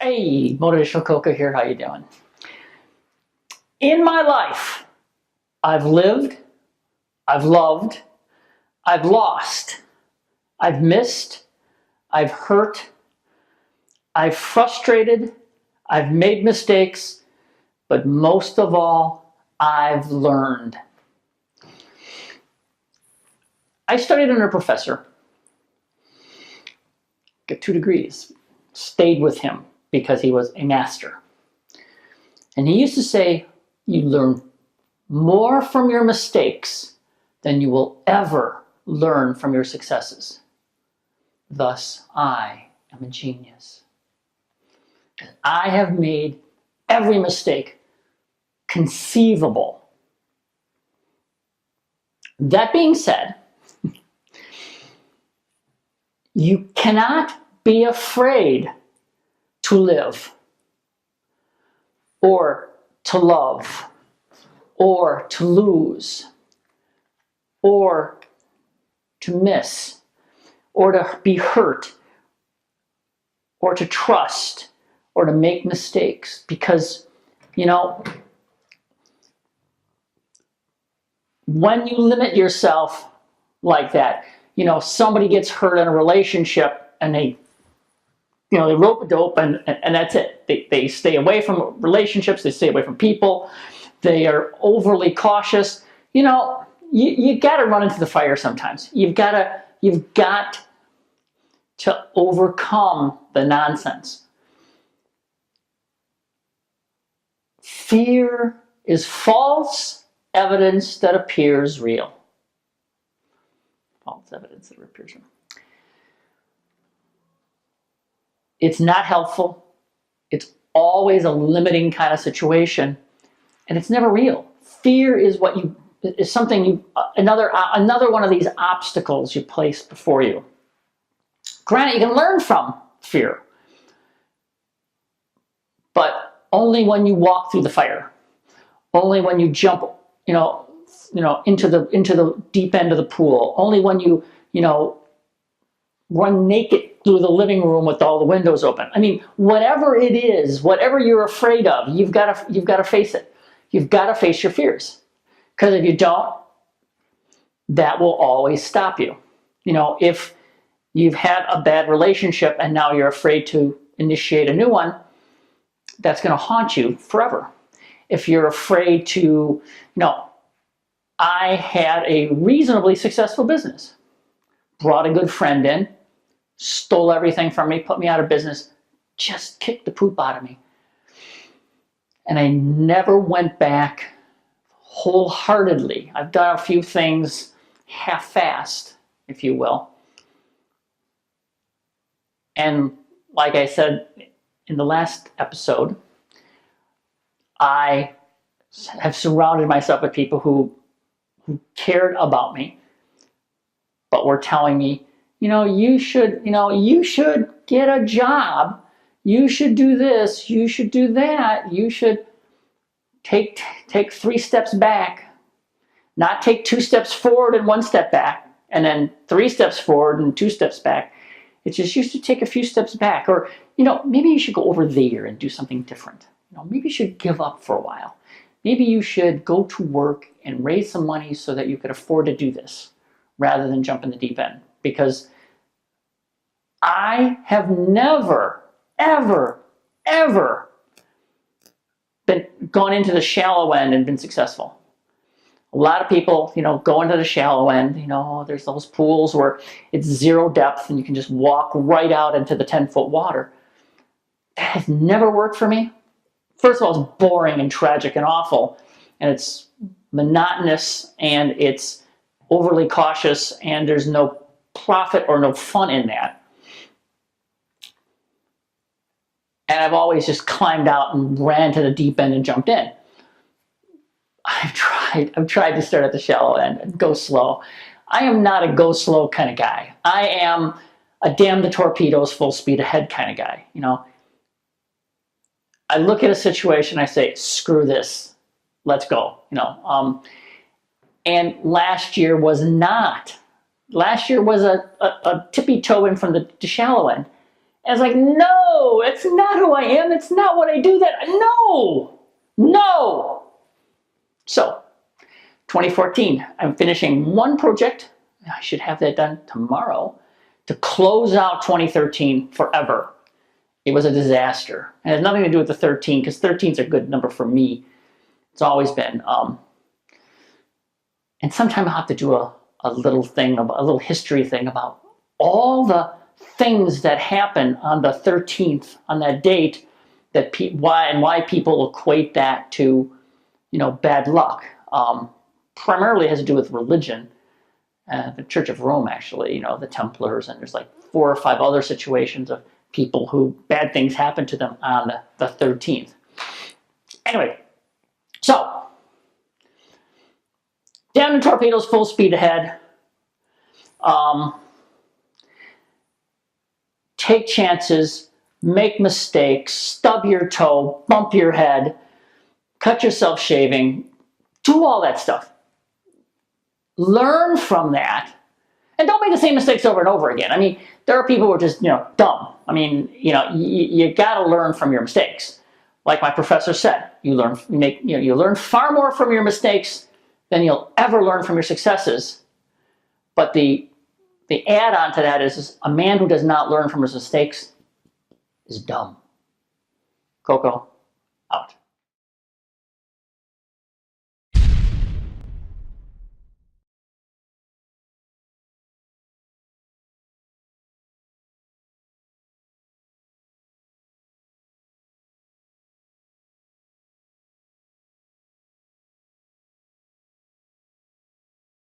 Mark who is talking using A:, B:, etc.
A: Hey, Motivational Koko here. How you doing? In my life, I've lived, I've loved, I've lost, I've missed, I've hurt, I've frustrated, I've made mistakes, but most of all, I've learned. I studied under a professor, got 2 degrees, stayed with him because he was a master. And he used to say, you learn more from your mistakes than you will ever learn from your successes. Thus, I am a genius. I have made every mistake conceivable. That being said, you cannot be afraid to live or to love or to lose or to miss or to be hurt or to trust or to make mistakes, because when you limit yourself like that, somebody gets hurt in a relationship and they rope a dope and that's it. They stay away from relationships, they stay away from people, they are overly cautious. You got to run into the fire sometimes. You've got to overcome the nonsense. Fear is false evidence that appears real. False evidence that appears real. It's not helpful. It's always a limiting kind of situation, and it's never real. Fear is another one of these obstacles you place before you. Granted, you can learn from fear, but only when you walk through the fire. Only when you jump, into the deep end of the pool. Only when you run naked through the living room with all the windows open. I mean, whatever it is, whatever you're afraid of, you've got to face it. You've got to face your fears, because if you don't, that will always stop you. If you've had a bad relationship and now you're afraid to initiate a new one, that's going to haunt you forever. If you're afraid to, I had a reasonably successful business, brought a good friend in, stole everything from me, put me out of business, just kicked the poop out of me. And I never went back wholeheartedly. I've done a few things half-assed, if you will. And like I said in the last episode, I have surrounded myself with people who cared about me, but were telling me, you should get a job. You should do this. You should do that. You should take 3 steps back, not take 2 steps forward and 1 step back, and then 3 steps forward and 2 steps back. It's just you should take a few steps back, or maybe you should go over there and do something different. Maybe you should give up for a while. Maybe you should go to work and raise some money so that you could afford to do this rather than jump in the deep end. Because I have never, ever, ever gone into the shallow end and been successful. A lot of people, go into the shallow end. There's those pools where it's 0 depth and you can just walk right out into the 10-foot water. That has never worked for me. First of all, it's boring and tragic and awful, and it's monotonous, and it's overly cautious, and there's no profit or no fun in that. And I've always just climbed out and ran to the deep end and jumped in. I've tried to start at the shallow end and go slow. I am not a go slow kind of guy. I am a damn the torpedoes, full speed ahead kind of guy. I look at a situation, I say, screw this, let's go. And last year was a tippy toe in from the shallow end. And it's like, no, it's not who I am. It's not what I do. No. So 2014, I'm finishing one project. I should have that done tomorrow to close out 2013 forever. It was a disaster. And it has nothing to do with the 13, because 13 is a good number for me. It's always been. And sometime I'll have to do a little thing, a little history thing about all the things that happen on the 13th, on that date, that why people equate that to, bad luck. Primarily has to do with religion. The Church of Rome, actually, the Templars, and there's like 4 or 5 other situations of people who bad things happen to them on the 13th. Anyway, so down in torpedoes, full speed ahead. Take chances, make mistakes, stub your toe, bump your head, cut yourself shaving, do all that stuff. Learn from that, and don't make the same mistakes over and over again. I mean, there are people who are just, dumb. I mean, you got to learn from your mistakes. Like my professor said, you learn far more from your mistakes than you'll ever learn from your successes. But the add-on to that is a man who does not learn from his mistakes is dumb. Koko.